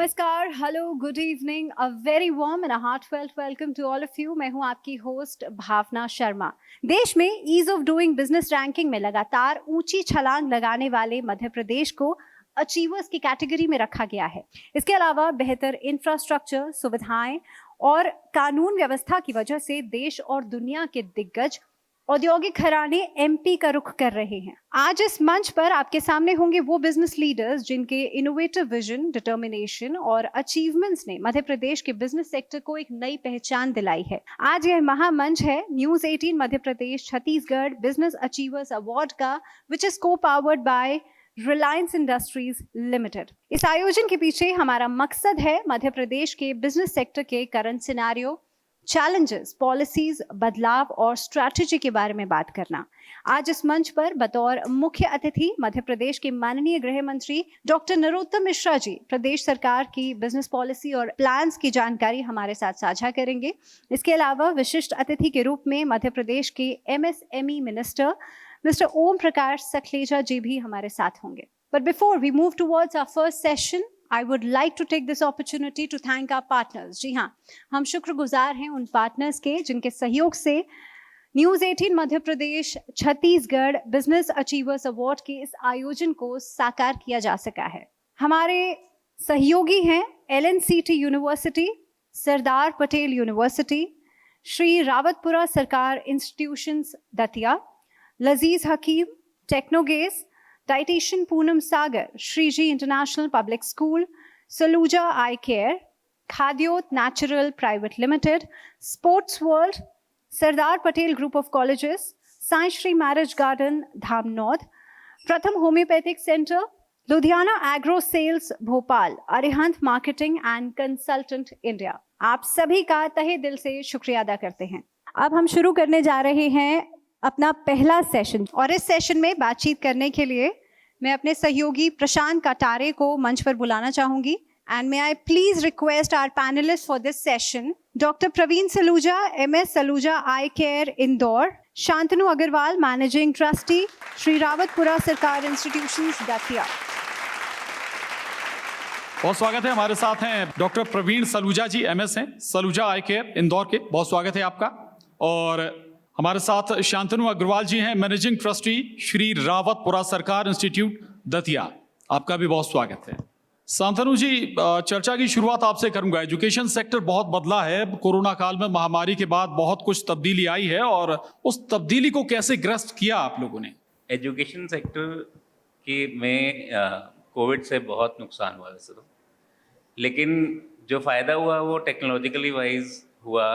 नमस्कार, hello, good evening, a very warm and a heartfelt welcome to all of you. मैं हूं आपकी host Bhavna Sharma. देश में ease of doing business ranking में लगातार ऊंची छलांग लगाने वाले मध्य प्रदेश को अचीवर्स की कैटेगरी में रखा गया है। इसके अलावा बेहतर इंफ्रास्ट्रक्चर, सुविधाएं और कानून व्यवस्था की वजह से देश और दुनिया के दिग्गज औद्योगिक घराने एमपी का रुख कर रहे हैं। आज इस मंच पर आपके सामने होंगे वो बिजनेस लीडर्स जिनके इनोवेटिव विजन, डिटर्मिनेशन और अचीवमेंट्स ने मध्य प्रदेश के बिजनेस सेक्टर को एक नई पहचान दिलाई है। आज यह महामंच है news 18 Madhya Pradesh Chhattisgarh business achievers award का, विच इज को powered by Reliance industries limited. इस आयोजन के पीछे हमारा मकसद है मध्य प्रदेश के बिजनेस सेक्टर के करंट सिनेरियो, चैलेंजेस, पॉलिसीज, बदलाव और स्ट्रैटेजी के बारे में बात करना। आज इस मंच पर बतौर मुख्य अतिथि मध्य प्रदेश के माननीय गृह मंत्री डॉक्टर नरोत्तम मिश्रा जी प्रदेश सरकार की बिजनेस पॉलिसी और प्लान्स की जानकारी हमारे साथ साझा करेंगे। इसके अलावा विशिष्ट अतिथि के रूप में मध्य प्रदेश के MSME minister mister Om Prakash Saklecha ji भी हमारे साथ होंगे। But before we move towards our first session, I would like to take this opportunity to thank our partners। जी हाँ, हम शुक्रगुजार हैं उन पार्टनर्स के जिनके सहयोग से news 18 Madhya Pradesh Chhattisgarh business achievers award के इस आयोजन को साकार किया जा सका है। हमारे सहयोगी हैं LNCT university, Sardar Patel university, Shri Rawatpura Sarkar institutions Datia, Lazeez Hakim Technogaze, dietitian Poonam Sagar, Shriji international public school, Saluja eye care, Khadyot natural private limited, sports world, Sardar Patel group of colleges, Sai Shri marriage garden Dhamnod, Pratham homeopathic centre, Ludhiana agro sales Bhopal, Arihant marketing and consultant India. आप सभी का तहे दिल से शुक्रिया अदा करते हैं। अब हम शुरू करने जा रहे हैं अपना पहला सेशन, और इस सेशन में बातचीत करने के लिए मैं अपने सहयोगी प्रशांत कटारे को मंच पर बुलाना चाहूंगी। And may I please request our panelist for this session, doctor Praveen Saluja, MS Saluja eye care Indore, Shantanu Agarwal, managing trustee, Shri Rawatpura Sarkar institutions Datia. बहुत स्वागत है। हमारे साथ हैं डॉक्टर प्रवीण सलूजा जी, MS हैं, सलूजा आई केयर इंदौर के। बहुत स्वागत है आपका। और हमारे साथ शांतनु अग्रवाल जी हैं, मैनेजिंग ट्रस्टी, श्री रावतपुरा सरकार इंस्टीट्यूट दतिया। आपका भी बहुत स्वागत है। शांतनु जी, चर्चा की शुरुआत आपसे करूंगा। एजुकेशन सेक्टर बहुत बदला है। कोरोना काल में, महामारी के बाद बहुत कुछ तब्दीली आई है, और उस तब्दीली को कैसे ग्रस्त किया आप लोगों ने? एजुकेशन सेक्टर के में कोविड से बहुत नुकसान हुआ वैसे तो, लेकिन जो फ़ायदा हुआ वो टेक्नोलॉजिकली वाइज हुआ,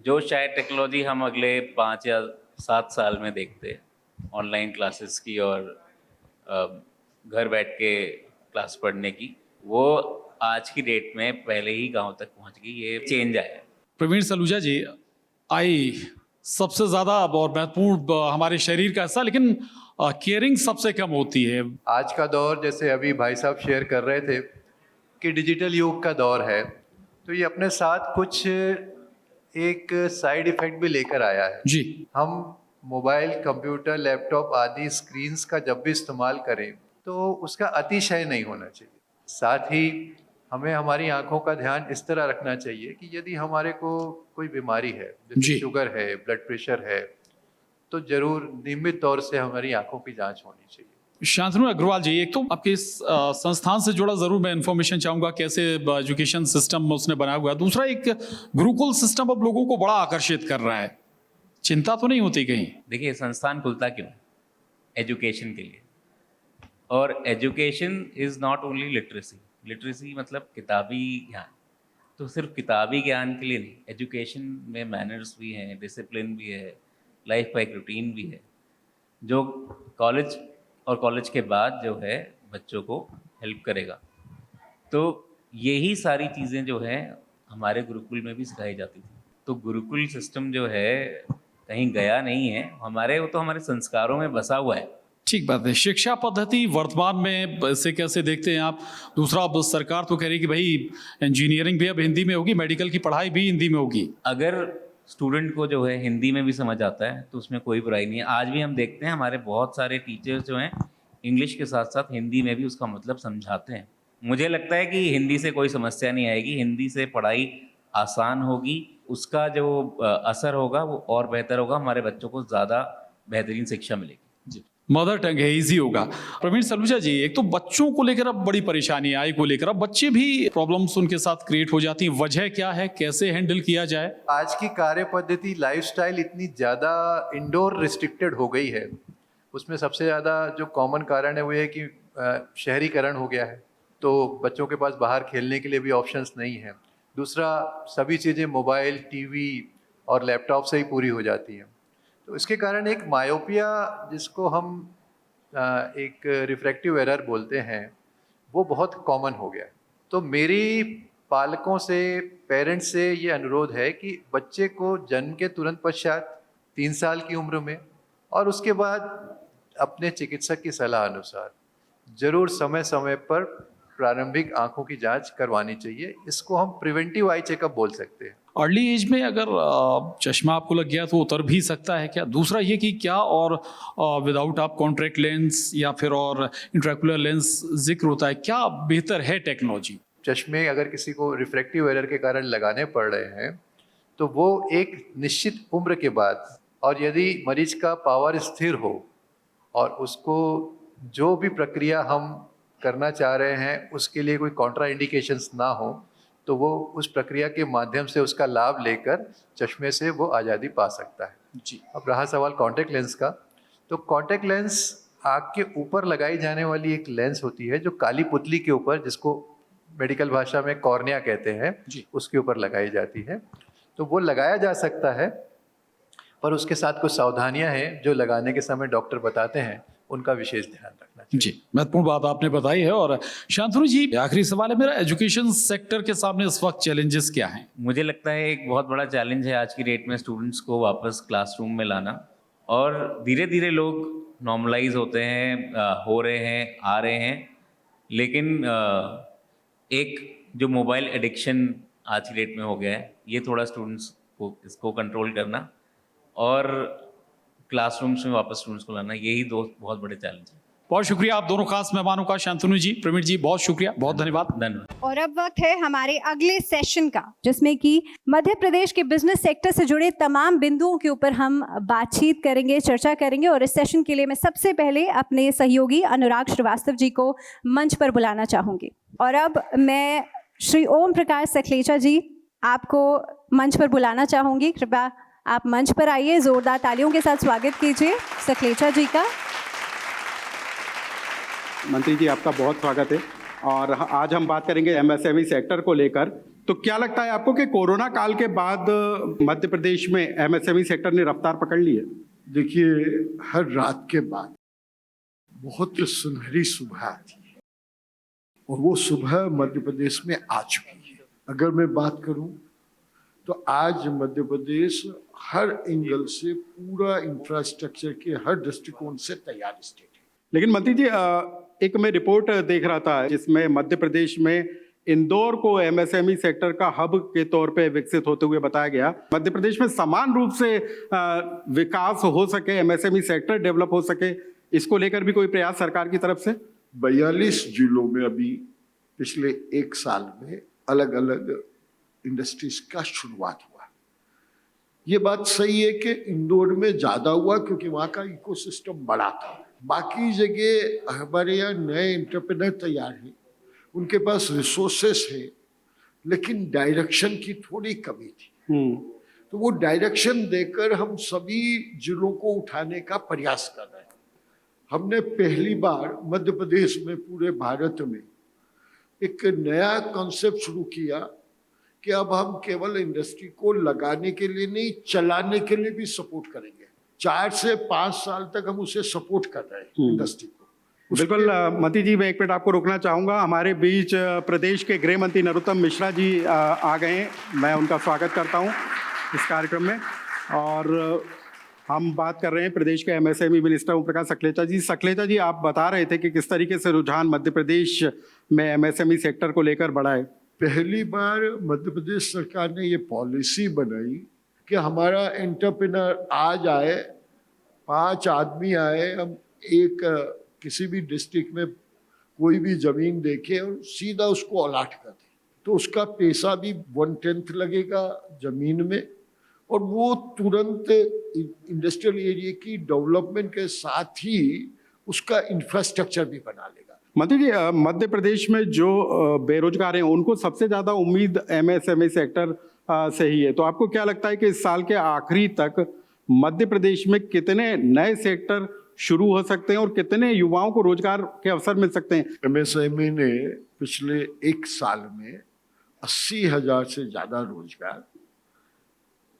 जो शायद टेक्नोलॉजी हम अगले 5 या 7 साल में देखते हैं, ऑनलाइन क्लासेस की और घर बैठ के क्लास पढ़ने की, वो आज की डेट में पहले ही गांव तक पहुंच गई। ये चेंज आया है। प्रवीण सलूजा जी, आई सबसे ज़्यादा और महत्वपूर्ण हमारे शरीर का हिस्सा, लेकिन केयरिंग सबसे कम होती है। आज का दौर, जैसे अभी भाई साहब शेयर कर रहे थे कि डिजिटल युग का दौर है, तो ये अपने साथ कुछ एक साइड इफेक्ट भी लेकर आया है जी। हम मोबाइल, कंप्यूटर, लैपटॉप आदि स्क्रीन्स का जब भी इस्तेमाल करें तो उसका अतिशय नहीं होना चाहिए। साथ ही हमें हमारी आंखों का ध्यान इस तरह रखना चाहिए कि यदि हमारे को कोई बीमारी है, जैसे शुगर है, ब्लड प्रेशर है, तो जरूर नियमित तौर से हमारी आंखों की जांच होनी चाहिए। शांतनु अग्रवाल जी, एक तो आपके इस संस्थान से जुड़ा जरूर मैं इन्फॉर्मेशन चाहूंगा, कैसे एजुकेशन सिस्टम उसने बनाया हुआ है। दूसरा, एक गुरुकुल सिस्टम अब लोगों को बड़ा आकर्षित कर रहा है। चिंता तो नहीं होती कहीं? देखिए, संस्थान खुलता क्यों? एजुकेशन के लिए। और education is not only literacy. Literacy मतलब किताबी ज्ञान, तो सिर्फ किताबी ज्ञान के लिए नहीं। एजुकेशन में मैनर्स भी हैं, डिसिप्लिन भी है, लाइफ का एक रूटीन भी है, जो कॉलेज और कॉलेज के बाद जो है बच्चों को हेल्प करेगा। तो यही सारी चीज़ें जो हैं हमारे गुरुकुल में भी सिखाई जाती थी। तो गुरुकुल सिस्टम जो है कहीं गया नहीं है, वो तो हमारे संस्कारों में बसा हुआ है। ठीक बात है। शिक्षा पद्धति वर्तमान में इसे कैसे देखते हैं आप? दूसरा, अब सरकार तो कह रही कि भाई इंजीनियरिंग भी अब हिंदी में होगी, मेडिकल की पढ़ाई भी हिंदी में होगी। अगर स्टूडेंट को जो है हिंदी में भी समझ आता है तो उसमें कोई बुराई नहीं है। आज भी हम देखते हैं हमारे बहुत सारे टीचर्स जो हैं इंग्लिश के साथ साथ हिंदी में भी उसका मतलब समझाते हैं। मुझे लगता है कि हिंदी से कोई समस्या नहीं आएगी, हिंदी से पढ़ाई आसान होगी, उसका जो असर होगा वो और बेहतर होगा, हमारे बच्चों को ज़्यादा बेहतरीन शिक्षा मिलेगी। जी, मदर टंग है, इजी होगा। प्रवीण सलूजा जी, एक तो बच्चों को लेकर अब बड़ी परेशानी आई को लेकर, अब बच्चे भी प्रॉब्लम्स उनके साथ क्रिएट हो जाती हैं, वजह क्या है, कैसे हैंडल किया जाए? आज की कार्य पद्धति, लाइफस्टाइल इतनी ज़्यादा इंडोर रिस्ट्रिक्टेड हो गई है, उसमें सबसे ज़्यादा जो कॉमन कारण है वो ये कि शहरीकरण हो गया है, तो बच्चों के पास बाहर खेलने के लिए भी ऑप्शंस नहीं हैं। दूसरा, सभी चीज़ें मोबाइल, टीवी और लैपटॉप से ही पूरी हो जाती हैं, तो इसके कारण एक मायोपिया, जिसको हम एक रिफ्रैक्टिव एरर बोलते हैं, वो बहुत कॉमन हो गया है। तो मेरी पालकों से, पेरेंट्स से ये अनुरोध है कि बच्चे को जन्म के तुरंत पश्चात 3 साल की उम्र में और उसके बाद अपने चिकित्सक की सलाह अनुसार जरूर समय समय पर प्रारंभिक आंखों की जांच करवानी चाहिए। इसको हम प्रिवेंटिव आई चेकअप बोल सकते हैं। अर्ली एज में अगर चश्मा आपको लग गया तो उतर भी सकता है क्या? दूसरा ये कि क्या और विदाउट आप कॉन्ट्रैक्ट लेंस या फिर और इंट्राक्युलर लेंस जिक्र होता है, क्या बेहतर है टेक्नोलॉजी? चश्मे अगर किसी को रिफ्रैक्टिव एरर के कारण लगाने पड़ रहे हैं तो वो एक निश्चित उम्र के बाद, और यदि मरीज का पावर स्थिर हो और उसको जो भी प्रक्रिया हम करना चाह रहे हैं उसके लिए कोई कॉन्ट्रा इंडिकेशंस ना हो, तो वो उस प्रक्रिया के माध्यम से उसका लाभ लेकर चश्मे से वो आज़ादी पा सकता है। जी, अब रहा सवाल कॉन्टैक्ट लेंस का, तो कॉन्टैक्ट लेंस आँख के ऊपर लगाई जाने वाली एक लेंस होती है जो काली पुतली के ऊपर, जिसको मेडिकल भाषा में कॉर्निया कहते हैं, जी। उसके ऊपर लगाई जाती है। तो वो लगाया जा सकता है, पर उसके साथ कुछ सावधानियां हैं जो लगाने के समय डॉक्टर बताते हैं, उनका विशेष ध्यान रखना चाहिए। जी, महत्वपूर्ण बात आपने बताई है। और शांतनु जी, आखिरी सवाल है मेरा, एजुकेशन सेक्टर के सामने इस वक्त चैलेंजेस क्या हैं? मुझे लगता है एक बहुत बड़ा चैलेंज है आज की डेट में स्टूडेंट्स को वापस क्लासरूम में लाना, और धीरे धीरे लोग नॉर्मलाइज होते हैं, हो रहे हैं, आ रहे हैं, लेकिन एक जो मोबाइल एडिक्शन आज की डेट में हो गया है, ये थोड़ा स्टूडेंट्स को इसको कंट्रोल करना और क्लासरूम्स में वापस स्टूडेंट्स को लाना, यही दो बहुत बड़े चैलेंज हैं। बहुत शुक्रिया आप दोनों खास मेहमानों का, शांतनु जी, प्रवीण जी, बहुत शुक्रिया, बहुत धन्यवाद। धन्यवाद। और अब वक्त है हमारे अगले सेशन का, जिसमें कि मध्य प्रदेश के बिजनेस सेक्टर से जुड़े तमाम बिंदुओं के ऊपर हम बातचीत करेंगे, चर्चा करेंगे। और इस सेशन के लिए मैं सबसे पहले अपने सहयोगी अनुराग श्रीवास्तव जी को मंच पर बुलाना चाहूंगी। और अब मैं श्री ओम प्रकाश सखलेचा जी आपको मंच पर बुलाना चाहूंगी। कृपया आप मंच पर आइए, जोरदार तालियों के साथ स्वागत कीजिए सखलेचा जी का। मंत्री जी, आपका बहुत स्वागत है। और आज हम बात करेंगे एमएसएमई सेक्टर को लेकर। तो क्या लगता है आपको कि कोरोना काल के बाद मध्य प्रदेश में एमएसएमई सेक्टर ने रफ्तार पकड़ ली है? देखिए, हर रात के बाद बहुत सुनहरी सुबह आती है और वो सुबह मध्य प्रदेश में आ चुकी है। अगर मैं बात करूं तो आज मध्य प्रदेश हर एंगल से, पूरा इंफ्रास्ट्रक्चर के हर दृष्टिकोण से तैयार स्टेट है। लेकिन मंत्री जी, एक मैं रिपोर्ट देख रहा था जिसमें मध्य प्रदेश में इंदौर को एमएसएमई सेक्टर का हब के तौर पे विकसित होते हुए बताया गया। मध्य प्रदेश में समान रूप से विकास हो सके, एमएसएमई सेक्टर डेवलप हो सके, इसको लेकर भी कोई प्रयास सरकार की तरफ से? 42 जिलों में अभी पिछले 1 साल में अलग अलग इंडस्ट्रीज का शुरुआत हुआ। ये बात सही है कि इंदौर में ज्यादा हुआ क्योंकि वहाँ का इकोसिस्टम बड़ा था। बाकी जगह हमारे यहाँ नए एंटरप्रेन्योर तैयार हैं, उनके पास रिसोर्सेस है, लेकिन डायरेक्शन की थोड़ी कमी थी। तो वो डायरेक्शन देकर हम सभी जिलों को उठाने का प्रयास कर रहे हैं। हमने पहली बार मध्य प्रदेश में, पूरे भारत में एक नया कॉन्सेप्ट शुरू किया कि अब हम केवल इंडस्ट्री को लगाने के लिए नहीं, चलाने के लिए भी सपोर्ट करेंगे। 4 से 5 साल तक हम उसे सपोर्ट कर रहे हैं इंडस्ट्री को। बिल्कुल मंत्री जी, मैं एक मिनट आपको रोकना चाहूँगा। हमारे बीच प्रदेश के गृह मंत्री नरोत्तम मिश्रा जी आ गए हैं, मैं उनका स्वागत करता हूँ इस कार्यक्रम में। और हम बात कर रहे हैं प्रदेश के एमएसएमई मिनिस्टर ओम प्रकाश सखलेचा जी। सखलेचा जी, आप बता रहे थे कि किस तरीके से रुझान मध्य प्रदेश में एमएसएमई सेक्टर को लेकर बढ़ा है। पहली बार मध्य प्रदेश सरकार ने ये पॉलिसी बनाई कि हमारा एंटरप्रेन्योर आज आए, 5 आदमी आए, हम एक किसी भी डिस्ट्रिक्ट में कोई भी जमीन देखे और सीधा उसको अलाट कर दे, तो उसका पैसा भी 1/10 लगेगा जमीन में, और वो तुरंत इंडस्ट्रियल एरिया की डेवलपमेंट के साथ ही उसका इंफ्रास्ट्रक्चर भी बना लेगा। मंत्री जी, मध्य प्रदेश में जो बेरोजगार हैं उनको सबसे ज्यादा उम्मीद एमएसएमई सेक्टर से ही है, तो आपको क्या लगता है कि इस साल के आखिरी तक मध्य प्रदेश में कितने नए सेक्टर शुरू हो सकते हैं और कितने युवाओं को रोजगार के अवसर मिल सकते हैं? एमएसएमई ने पिछले 1 साल में 80,000 से ज्यादा रोजगार,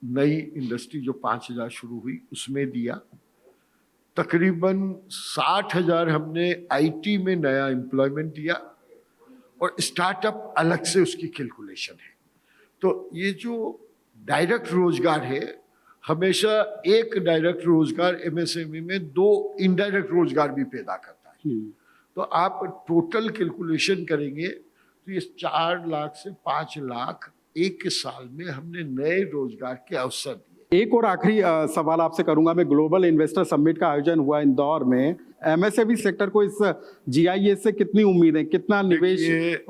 नई इंडस्ट्री जो 5,000 शुरू हुई उसमें दिया, तकरीबन 60,000 हमने आईटी में नया एम्प्लॉयमेंट दिया, और स्टार्टअप अलग से उसकी कैलकुलेशन है। तो ये जो डायरेक्ट रोजगार है, हमेशा एक डायरेक्ट रोजगार एमएसएमई में 2 इनडायरेक्ट रोजगार भी पैदा करता है। तो आप टोटल कैलकुलेशन करेंगे तो ये 4 लाख से 5 लाख एक साल में हमने नए रोजगार के अवसर दिए। एक और आखिरी सवाल आपसे करूंगा मैं। ग्लोबल इन्वेस्टर समिट का आयोजन हुआ इंदौर में, एमएसएमई सेक्टर को इस जीआईएस से कितनी उम्मीद है, कितना निवेश?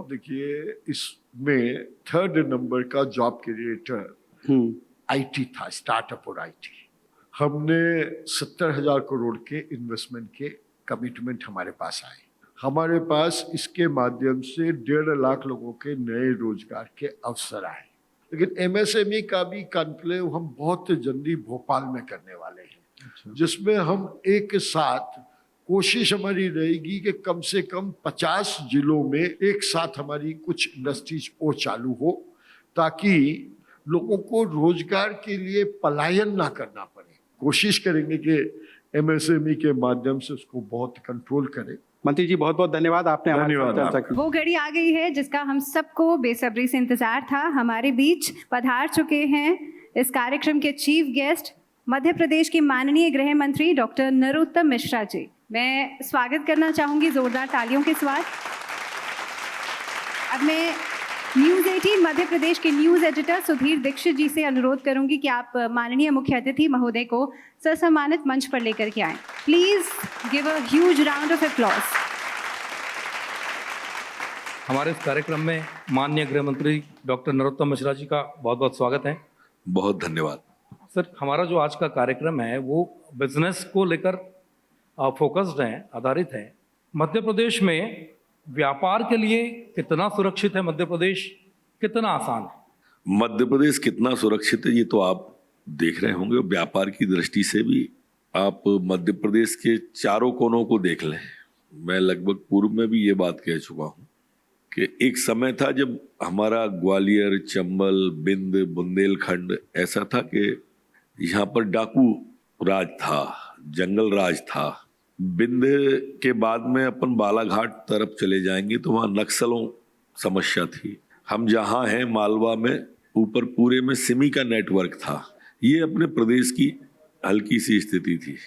देखिए इसमें 3rd नंबर का जॉब क्रिएटर आईटी था, स्टार्टअप और आईटी। हमने 70,000 करोड़ के इन्वेस्टमेंट के कमिटमेंट हमारे पास आए। हमारे पास इसके माध्यम से 1.5 लाख लोगों के नए रोजगार के अवसर आए। लेकिन एमएसएमई का भी कॉन्क्लेव हम बहुत जल्दी भोपाल में करने वाले हैं, जिसमें हम एक साथ, कोशिश हमारी रहेगी कि कम से कम 50 जिलों में एक साथ हमारी कुछ इंडस्ट्रीज और चालू हो, ताकि लोगों को रोजगार के लिए पलायन ना करना पड़े। कोशिश करेंगे कि एमएसएमई के माध्यम से उसको बहुत कंट्रोल करें। मंत्री जी बहुत बहुत धन्यवाद, आपने हमारे साथ चर्चा की। वो घड़ी आ गई है जिसका हम सबको बेसब्री से इंतजार था। हमारे बीच पधार चुके हैं इस कार्यक्रम के चीफ गेस्ट, मध्य प्रदेश के माननीय गृह मंत्री डॉक्टर नरोत्तम मिश्रा जी। मैं स्वागत करना चाहूंगी जोरदार तालियों के साथ। अब मैं न्यूज़ 18 मध्य प्रदेश के न्यूज़ एडिटर सुधीर दीक्षित जी से अनुरोध करूंगी कि आप माननीय मुख्य अतिथि महोदय को ससम्मानित मंच पर लेकर के आएं। Please give a huge round of applause. हमारे इस कार्यक्रम में माननीय गृह मंत्री डॉक्टर नरोत्तम मिश्रा जी का बहुत बहुत स्वागत है। बहुत धन्यवाद सर। हमारा जो आज का कार्यक्रम है वो बिजनेस को लेकर फोकस्ड है, आधारित है। मध्य प्रदेश में व्यापार के लिए कितना सुरक्षित है मध्य प्रदेश, कितना आसान है? मध्य प्रदेश कितना सुरक्षित है ये तो आप देख रहे होंगे। व्यापार की दृष्टि से भी आप मध्य प्रदेश के चारों कोनों को देख लें। मैं लगभग पूर्व में भी ये बात कह चुका हूँ कि एक समय था जब हमारा ग्वालियर, चंबल, बिंद, बुंदेलखंड ऐसा था कि यहाँ पर डाकू राज था, जंगल राज था। बिंद के बाद में अपन बालाघाट तरफ चले जाएंगे तो वहाँ नक्सलों समस्या थी। हम जहाँ हैं मालवा में, ऊपर पूरे में सिमी का नेटवर्क था। ये अपने प्रदेश की हल्की सी स्थिति थी।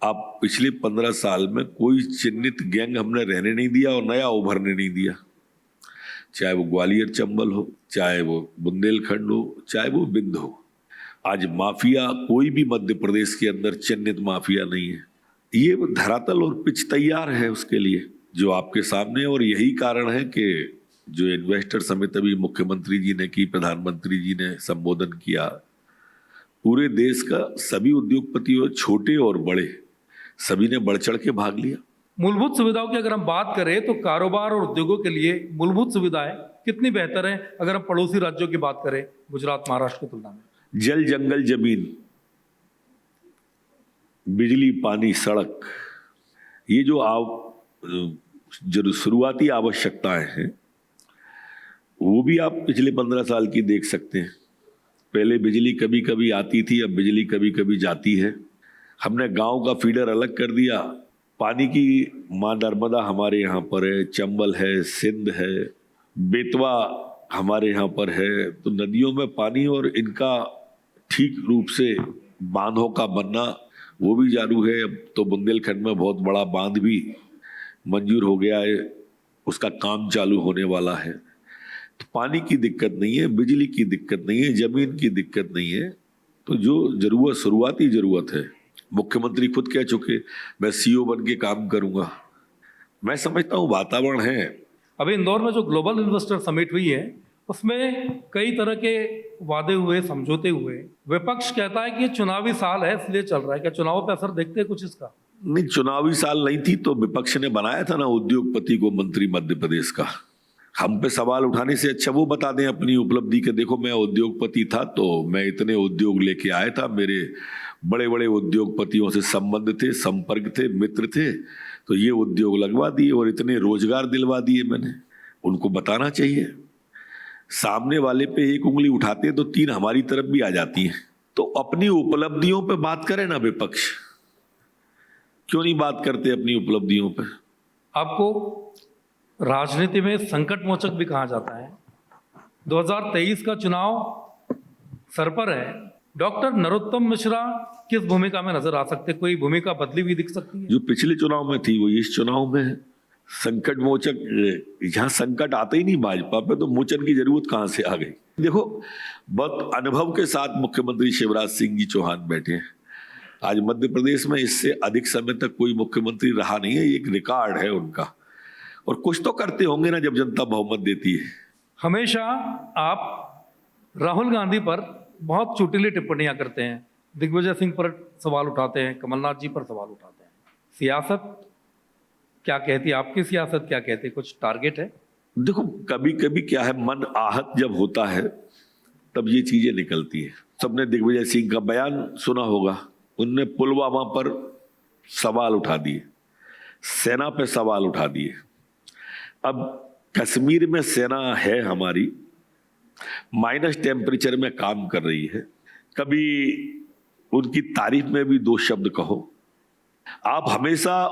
अब पिछले 15 साल में कोई चिन्हित गैंग हमने रहने नहीं दिया और नया उभरने नहीं दिया, चाहे वो ग्वालियर चंबल हो, चाहे वो बुंदेलखंड हो, चाहे वो बिंद हो। आज माफिया कोई भी मध्य प्रदेश के अंदर चिन्हित माफिया नहीं है। ये धरातल और पिच तैयार है उसके लिए जो आपके सामने। और यही कारण है कि जो इन्वेस्टर समिट अभी मुख्यमंत्री जी ने की, प्रधानमंत्री जी ने संबोधन किया, पूरे देश का सभी उद्योगपतियों, छोटे और बड़े, सभी ने बढ़ चढ़ के भाग लिया। मूलभूत सुविधाओं की अगर हम बात करें तो कारोबार और उद्योगों के लिए मूलभूत सुविधाएं कितनी बेहतर है अगर हम पड़ोसी राज्यों की बात करें, गुजरात, महाराष्ट्र की तुलना में? जल, जंगल, जमीन, बिजली, पानी, सड़क, ये जो शुरुआती आवश्यकताएं हैं वो भी आप पिछले 15 साल की देख सकते हैं। पहले बिजली कभी कभी आती थी, अब बिजली कभी कभी जाती है। हमने गांव का फीडर अलग कर दिया। पानी की माँ नर्मदा हमारे यहाँ पर है, चंबल है, सिंध है, बेतवा हमारे यहाँ पर है। तो नदियों में पानी और इनका ठीक रूप से बांधों का बनना वो भी जारू है। अब तो बुंदेलखंड में बहुत बड़ा बांध भी मंजूर हो गया है, उसका काम चालू होने वाला है। तो पानी की दिक्कत नहीं है, बिजली की दिक्कत नहीं है, जमीन की दिक्कत नहीं है। तो जो जरूरत, शुरुआती जरूरत है, मुख्यमंत्री खुद कह चुके मैं सीओ बन के काम करूंगा। मैं समझता हूँ वातावरण है। अभी इंदौर में जो ग्लोबल इन्वेस्टर समिट हुई है उसमें कई तरह के वादे हुए, समझौते हुए। विपक्ष कहता है कि ये चुनावी साल है इसलिए चल रहा है। क्या चुनाव पे असर देखते हैं कुछ इसका? नहीं, चुनावी साल नहीं थी तो विपक्ष ने बनाया था ना उद्योगपति को मंत्री मध्य प्रदेश का। हम पे सवाल उठाने से अच्छा वो बता दें अपनी उपलब्धि के, देखो मैं उद्योगपति था तो मैं इतने उद्योग लेके आया था, मेरे बड़े बड़े उद्योगपतियों से संबंध थे, संपर्क थे, मित्र थे, तो ये उद्योग लगवा दिए और इतने रोजगार दिलवा दिए मैंने। उनको बताना चाहिए। सामने वाले पे एक उंगली उठाते हैं तो तीन हमारी तरफ भी आ जाती हैं। तो अपनी उपलब्धियों पे बात करें ना विपक्ष, क्यों नहीं बात करते अपनी उपलब्धियों पे? आपको राजनीति में संकट मोचक भी कहा जाता है। 2023 का चुनाव सर पर है। डॉक्टर नरोत्तम मिश्रा किस भूमिका में नजर आ सकते? कोई भूमिका बदली हुई दिख सकती है? जो पिछले चुनाव में थी वो इस चुनाव में है। संकट मोचक, यहाँ संकट आते ही नहीं भाजपा पे, तो मोचन की जरूरत कहां से आ गई? देखो, बहुत अनुभव के साथ मुख्यमंत्री शिवराज सिंह जी चौहान बैठे हैं। आज मध्य प्रदेश में इससे अधिक समय तक कोई मुख्यमंत्री रहा नहीं है, एक रिकॉर्ड है उनका। और कुछ तो करते होंगे ना जब जनता बहुमत देती है। हमेशा आप राहुल गांधी पर बहुत चुटीली टिप्पणियां करते हैं, दिग्विजय सिंह पर सवाल उठाते हैं, कमलनाथ जी पर सवाल उठाते हैं। सियासत क्या कहती है? आपकी सियासत क्या कहती है? कुछ टारगेट है? देखो, कभी कभी क्या है, मन आहत जब होता है तब ये चीजें निकलती है। सबने दिग्विजय सिंह का बयान सुना होगा। उनने पुलवामा पर सवाल उठा दिए, सेना पे सवाल उठा दिए। अब कश्मीर में सेना है हमारी, माइनस टेम्परेचर में काम कर रही है। कभी उनकी तारीफ में भी दो शब्द कहो। आप हमेशा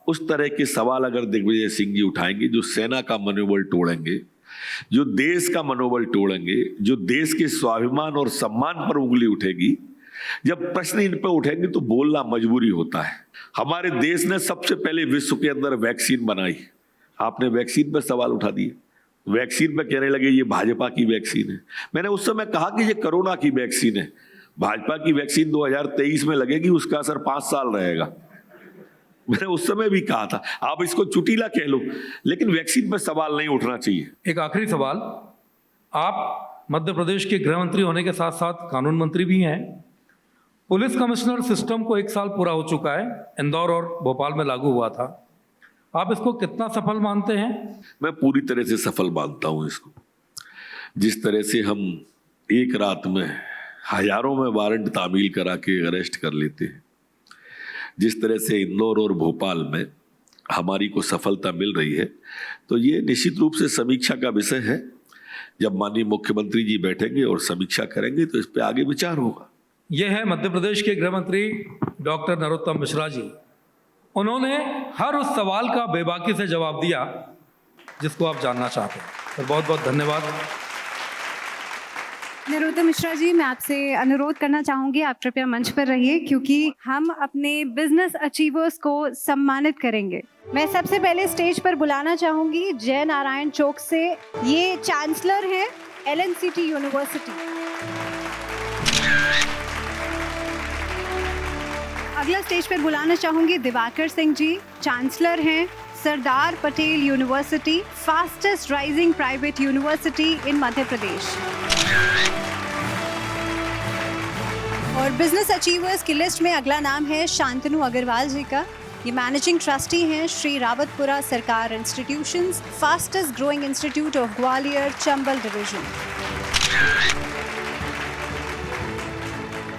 उस तरह के सवाल अगर दिग्विजय सिंह जी उठाएंगे जो सेना का मनोबल तोड़ेंगे, जो देश का मनोबल तोड़ेंगे, जो देश के स्वाभिमान और सम्मान पर उंगली उठेगी, जब प्रश्न इन पर उठेंगे तो बोलना मजबूरी होता है। हमारे देश ने सबसे पहले विश्व के अंदर वैक्सीन बनाई, आपने वैक्सीन पर सवाल उठा दिए। वैक्सीन पर कहने लगे ये भाजपा की वैक्सीन है। मैंने उस समय कहा कि ये कोरोना की वैक्सीन है। भाजपा की वैक्सीन 2023 में लगेगी, उसका असर 5 साल रहेगा। मैंने उस समय भी कहा था। आप इसको चुटीला कह लो, लेकिन वैक्सीन पर सवाल नहीं उठना चाहिए। एक आखिरी सवाल, आप मध्य प्रदेश के गृह मंत्री होने के साथ साथ कानून मंत्री भी हैं। पुलिस कमिश्नर सिस्टम को 1 साल पूरा हो चुका है, इंदौर और भोपाल में लागू हुआ था। आप इसको कितना सफल मानते हैं? मैं पूरी तरह से सफल मानता हूं इसको। जिस तरह से हम एक रात में हजारों में वारंट तामील करा के अरेस्ट कर लेते हैं, जिस तरह से इंदौर और भोपाल में हमारी को सफलता मिल रही है, तो ये निश्चित रूप से समीक्षा का विषय है। जब माननीय मुख्यमंत्री जी बैठेंगे और समीक्षा करेंगे तो इस पे आगे विचार होगा। यह है मध्य प्रदेश के गृह मंत्री डॉक्टर नरोत्तम मिश्रा जी। उन्होंने हर उस सवाल का बेबाकी से जवाब दिया जिसको आप जानना चाहते हैं। तो बहुत बहुत धन्यवाद। नरोत्तम मिश्रा जी, मैं आपसे अनुरोध करना चाहूंगी, आप कृपया मंच पर रहिए क्योंकि हम अपने बिजनेस अचीवर्स को सम्मानित करेंगे। मैं सबसे पहले स्टेज पर बुलाना चाहूंगी जय नारायण चौक से, ये चांसलर हैं LNCT यूनिवर्सिटी। अगला स्टेज पर बुलाना चाहूंगी दिवाकर सिंह जी, चांसलर हैं Sardar Patel university, fastest rising private university in Madhya Pradesh. और बिजनेस अचीवर्स की लिस्ट में अगला नाम है शांतनु अग्रवाल जी का। ये मैनेजिंग ट्रस्टी हैं Shri Rawatpura Sarkar institutions, fastest growing institute of Gwalior Chambal division.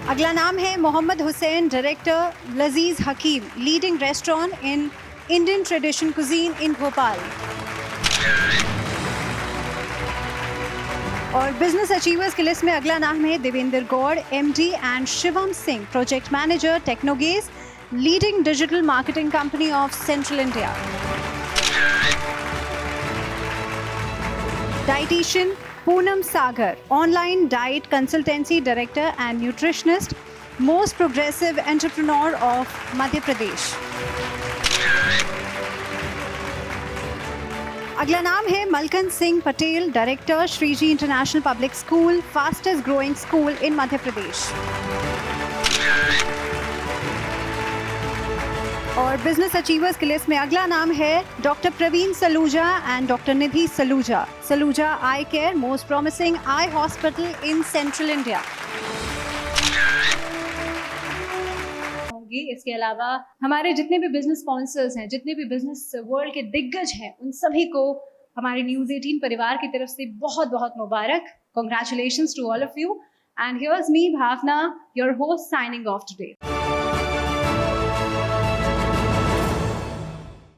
अगला नाम है Mohammad Hussain, director Lazeez Hakim, leading restaurant in Indian tradition cuisine in Bhopal. और बिजनेस अचीवर्स की लिस्ट में अगला नाम है Devendra Gaur, MD, and Shivam Singh, project manager Technogaze, leading digital marketing company of central India. Dietitian Poonam Sagar, online diet consultancy director and nutritionist, most progressive entrepreneur of Madhya Pradesh. अगला नाम है Malkan Singh Patel, director Shriji international public school, fastest growing school in Madhya Pradesh. और business achievers की list में अगला नाम है doctor Praveen Saluja and doctor Nidhi Saluja. Saluja eye care, most promising eye hospital in central India. इसके अलावा हमारे जितने भी बिजनेस स्पॉन्सर्स हैं, जितने भी बिजनेस वर्ल्ड के दिग्गज हैं, उन सभी को हमारे न्यूज़ 18 परिवार की तरफ से बहुत बहुत मुबारक। Congratulations to all of you. And here's me, Bhavna, your host, signing off today.